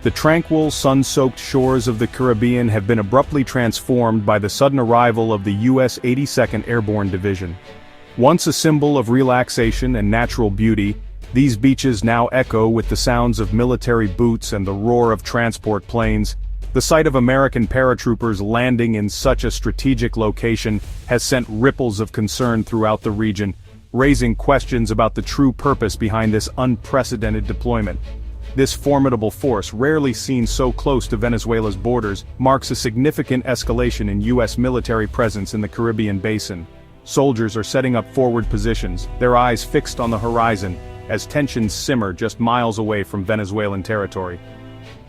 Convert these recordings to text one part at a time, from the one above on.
The tranquil, sun-soaked shores of the Caribbean have been abruptly transformed by the sudden arrival of the U.S. 82nd Airborne Division. Once a symbol of relaxation and natural beauty, these beaches now echo with the sounds of military boots and the roar of transport planes. The sight of American paratroopers landing in such a strategic location has sent ripples of concern throughout the region, raising questions about the true purpose behind this unprecedented deployment. This formidable force, rarely seen so close to Venezuela's borders, marks a significant escalation in U.S. military presence in the Caribbean basin. Soldiers are setting up forward positions, their eyes fixed on the horizon, as tensions simmer just miles away from Venezuelan territory.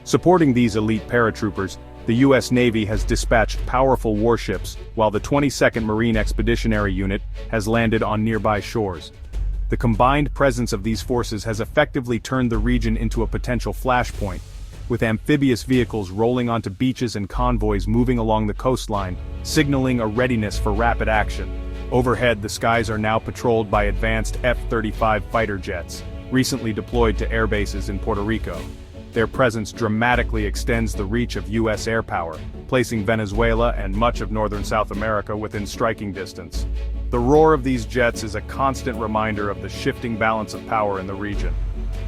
Supporting these elite paratroopers, the U.S. Navy has dispatched powerful warships, while the 22nd Marine Expeditionary Unit has landed on nearby shores. The combined presence of these forces has effectively turned the region into a potential flashpoint, with amphibious vehicles rolling onto beaches and convoys moving along the coastline, signaling a readiness for rapid action. Overhead, the skies are now patrolled by advanced F-35 fighter jets, recently deployed to air bases in Puerto Rico. Their presence dramatically extends the reach of U.S. air power, placing Venezuela and much of northern South America within striking distance. The roar of these jets is a constant reminder of the shifting balance of power in the region.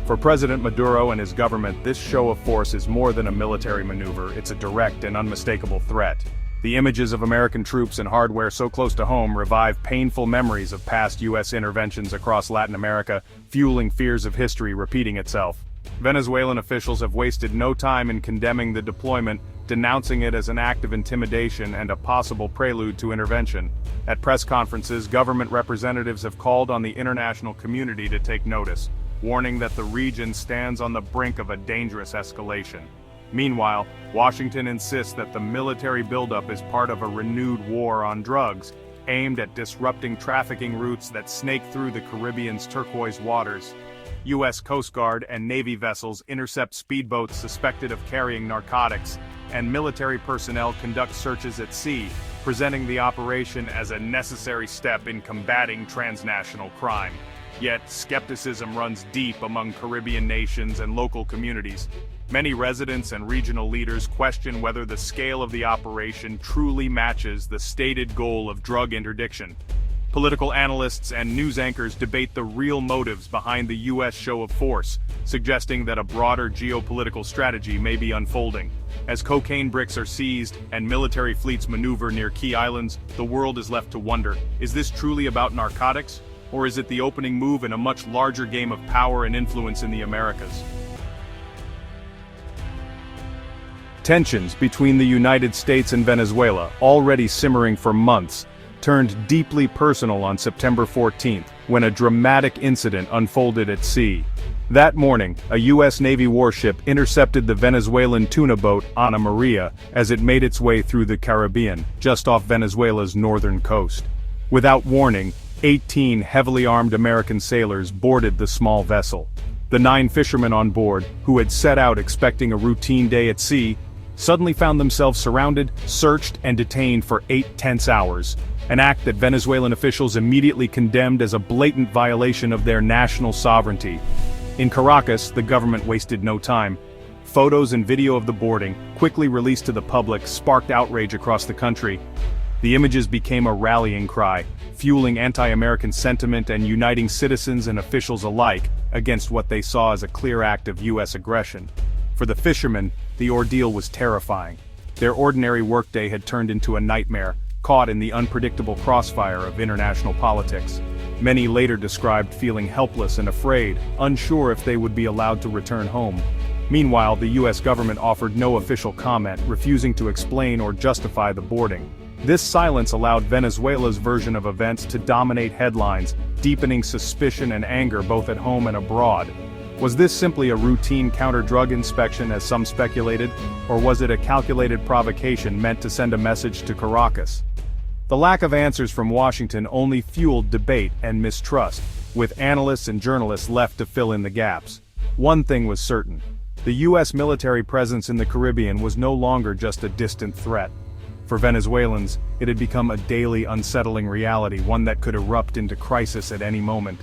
For President Maduro and his government, this show of force is more than a military maneuver, it's a direct and unmistakable threat. The images of American troops and hardware so close to home revive painful memories of past U.S. interventions across Latin America, fueling fears of history repeating itself. Venezuelan officials have wasted no time in condemning the deployment, denouncing it as an act of intimidation and a possible prelude to intervention. At press conferences, government representatives have called on the international community to take notice, warning that the region stands on the brink of a dangerous escalation. Meanwhile, Washington insists that the military buildup is part of a renewed war on drugs, aimed at disrupting trafficking routes that snake through the Caribbean's turquoise waters. U.S. Coast Guard and Navy vessels intercept speedboats suspected of carrying narcotics, and military personnel conduct searches at sea, presenting the operation as a necessary step in combating transnational crime. Yet, skepticism runs deep among Caribbean nations and local communities. Many residents and regional leaders question whether the scale of the operation truly matches the stated goal of drug interdiction. Political analysts and news anchors debate the real motives behind the U.S. show of force, suggesting that a broader geopolitical strategy may be unfolding. As cocaine bricks are seized and military fleets maneuver near key islands, the world is left to wonder, is this truly about narcotics? Or is it the opening move in a much larger game of power and influence in the Americas? Tensions between the United States and Venezuela, already simmering for months, turned deeply personal on September 14th, when a dramatic incident unfolded at sea. That morning, a U.S. Navy warship intercepted the Venezuelan tuna boat Ana Maria as it made its way through the Caribbean, just off Venezuela's northern coast. Without warning, 18 heavily armed American sailors boarded the small vessel. The 9 fishermen on board, who had set out expecting a routine day at sea, suddenly found themselves surrounded, searched, and detained for 8 tense hours, an act that Venezuelan officials immediately condemned as a blatant violation of their national sovereignty. In Caracas, the government wasted no time. Photos and video of the boarding, quickly released to the public, sparked outrage across the country. The images became a rallying cry, fueling anti-American sentiment and uniting citizens and officials alike against what they saw as a clear act of U.S. aggression. For the fishermen, the ordeal was terrifying. Their ordinary workday had turned into a nightmare, caught in the unpredictable crossfire of international politics. Many later described feeling helpless and afraid, unsure if they would be allowed to return home. Meanwhile, the U.S. government offered no official comment, refusing to explain or justify the boarding. This silence allowed Venezuela's version of events to dominate headlines, deepening suspicion and anger both at home and abroad. Was this simply a routine counter-drug inspection as some speculated, or was it a calculated provocation meant to send a message to Caracas? The lack of answers from Washington only fueled debate and mistrust, with analysts and journalists left to fill in the gaps. One thing was certain: the U.S. military presence in the Caribbean was no longer just a distant threat. For Venezuelans, it had become a daily unsettling reality, one that could erupt into crisis at any moment.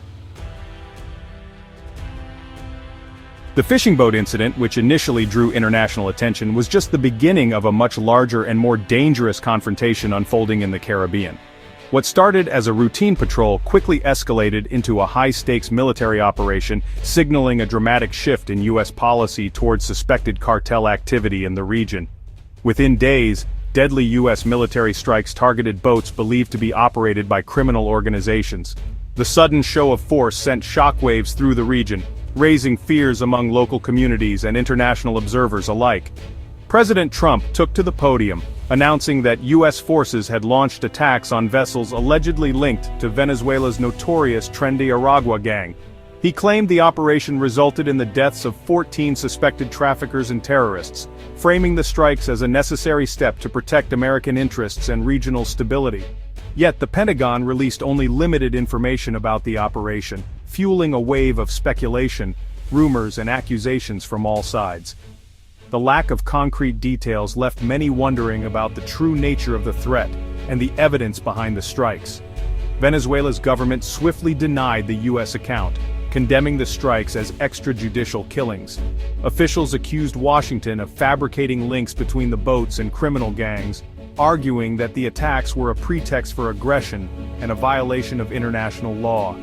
The fishing boat incident, which initially drew international attention, was just the beginning of a much larger and more dangerous confrontation unfolding in the Caribbean. What started as a routine patrol quickly escalated into a high-stakes military operation, signaling a dramatic shift in U.S. policy towards suspected cartel activity in the region. Within days, deadly U.S. military strikes targeted boats believed to be operated by criminal organizations. The sudden show of force sent shockwaves through the region, raising fears among local communities and international observers alike. President Trump took to the podium, announcing that U.S. forces had launched attacks on vessels allegedly linked to Venezuela's notorious Tren de Aragua gang. He claimed the operation resulted in the deaths of 14 suspected traffickers and terrorists, framing the strikes as a necessary step to protect American interests and regional stability. Yet the Pentagon released only limited information about the operation, fueling a wave of speculation, rumors and accusations from all sides. The lack of concrete details left many wondering about the true nature of the threat and the evidence behind the strikes. Venezuela's government swiftly denied the U.S. account, condemning the strikes as extrajudicial killings. Officials accused Washington of fabricating links between the boats and criminal gangs, arguing that the attacks were a pretext for aggression and a violation of international law.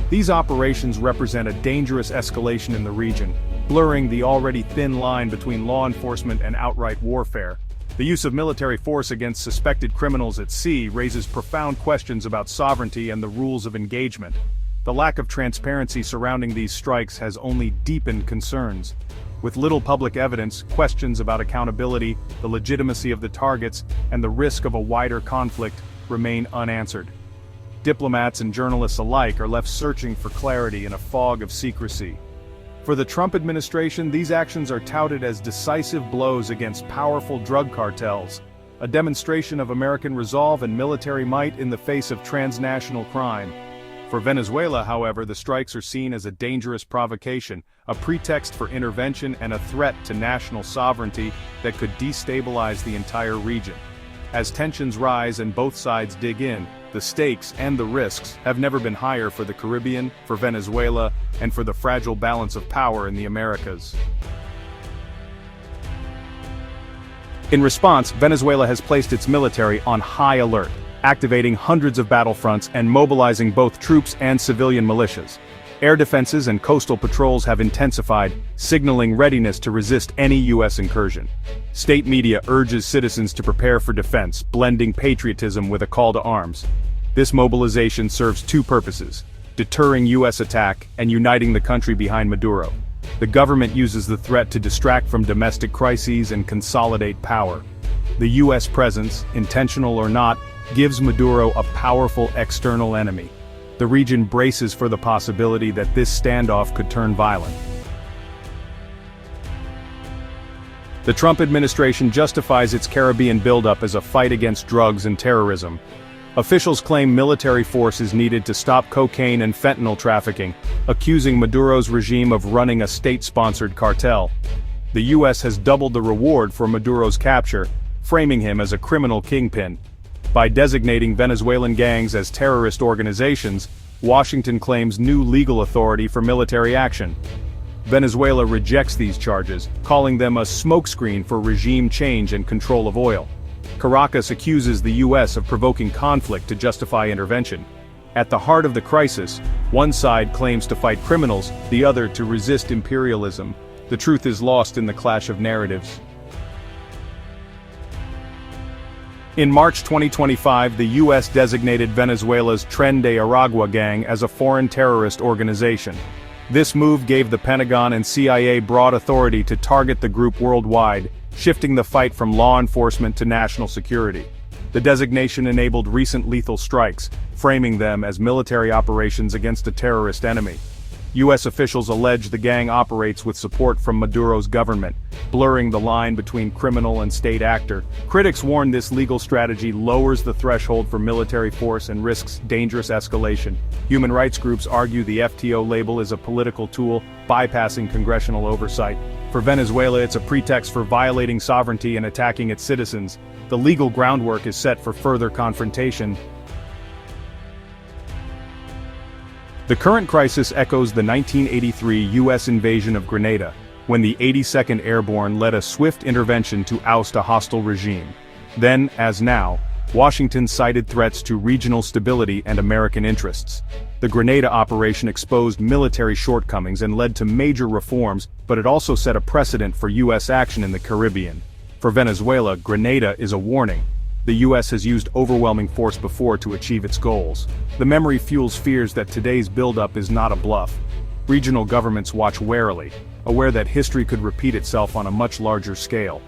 These operations represent a dangerous escalation in the region, blurring the already thin line between law enforcement and outright warfare. The use of military force against suspected criminals at sea raises profound questions about sovereignty and the rules of engagement. The lack of transparency surrounding these strikes has only deepened concerns. With little public evidence, questions about accountability, the legitimacy of the targets, and the risk of a wider conflict remain unanswered. Diplomats and journalists alike are left searching for clarity in a fog of secrecy. For the Trump administration, these actions are touted as decisive blows against powerful drug cartels, a demonstration of American resolve and military might in the face of transnational crime. For Venezuela, however, the strikes are seen as a dangerous provocation, a pretext for intervention and a threat to national sovereignty that could destabilize the entire region. As tensions rise and both sides dig in, the stakes and the risks have never been higher for the Caribbean, for Venezuela, and for the fragile balance of power in the Americas. In response, Venezuela has placed its military on high alert, activating hundreds of battlefronts and mobilizing both troops and civilian militias. Air defenses and coastal patrols have intensified, signaling readiness to resist any U.S. incursion. State media urges citizens to prepare for defense, blending patriotism with a call to arms. This mobilization serves two purposes: deterring U.S. attack and uniting the country behind Maduro. The government uses the threat to distract from domestic crises and consolidate power. The U.S. presence, intentional or not, gives Maduro a powerful external enemy. The region braces for the possibility that this standoff could turn violent. The Trump administration justifies its Caribbean buildup as a fight against drugs and terrorism. Officials claim military force is needed to stop cocaine and fentanyl trafficking, accusing Maduro's regime of running a state-sponsored cartel. The U.S. has doubled the reward for Maduro's capture, framing him as a criminal kingpin. By designating Venezuelan gangs as terrorist organizations, Washington claims new legal authority for military action. Venezuela rejects these charges, calling them a smokescreen for regime change and control of oil. Caracas accuses the U.S. of provoking conflict to justify intervention. At the heart of the crisis, one side claims to fight criminals, the other to resist imperialism. The truth is lost in the clash of narratives. In March 2025, the U.S. designated Venezuela's Tren de Aragua gang as a foreign terrorist organization. This move gave the Pentagon and CIA broad authority to target the group worldwide, shifting the fight from law enforcement to national security. The designation enabled recent lethal strikes, framing them as military operations against a terrorist enemy. U.S. officials allege the gang operates with support from Maduro's government, blurring the line between criminal and state actor. Critics warn this legal strategy lowers the threshold for military force and risks dangerous escalation. Human rights groups argue the FTO label is a political tool, bypassing congressional oversight. For Venezuela, it's a pretext for violating sovereignty and attacking its citizens. The legal groundwork is set for further confrontation. The current crisis echoes the 1983 U.S. invasion of Grenada, when the 82nd Airborne led a swift intervention to oust a hostile regime. Then, as now, Washington cited threats to regional stability and American interests. The Grenada operation exposed military shortcomings and led to major reforms, but it also set a precedent for U.S. action in the Caribbean. For Venezuela, Grenada is a warning. The U.S. has used overwhelming force before to achieve its goals. The memory fuels fears that today's buildup is not a bluff. Regional governments watch warily, aware that history could repeat itself on a much larger scale.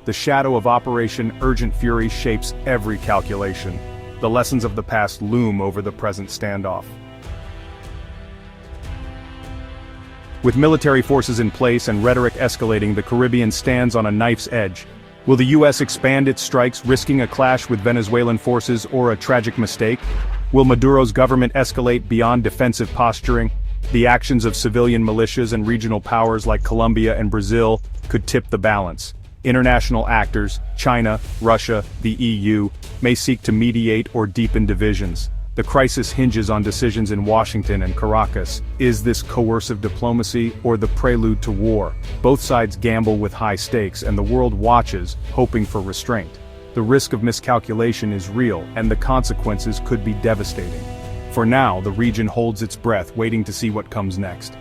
The shadow of Operation Urgent Fury shapes every calculation. The lessons of the past loom over the present standoff. With military forces in place and rhetoric escalating, the Caribbean stands on a knife's edge. Will the U.S. expand its strikes, risking a clash with Venezuelan forces or a tragic mistake? Will Maduro's government escalate beyond defensive posturing? The actions of civilian militias and regional powers like Colombia and Brazil could tip the balance. International actors, China, Russia, the EU, may seek to mediate or deepen divisions. The crisis hinges on decisions in Washington and Caracas. Is this coercive diplomacy or the prelude to war? Both sides gamble with high stakes, and the world watches, hoping for restraint. The risk of miscalculation is real, and the consequences could be devastating. For now, the region holds its breath, waiting to see what comes next.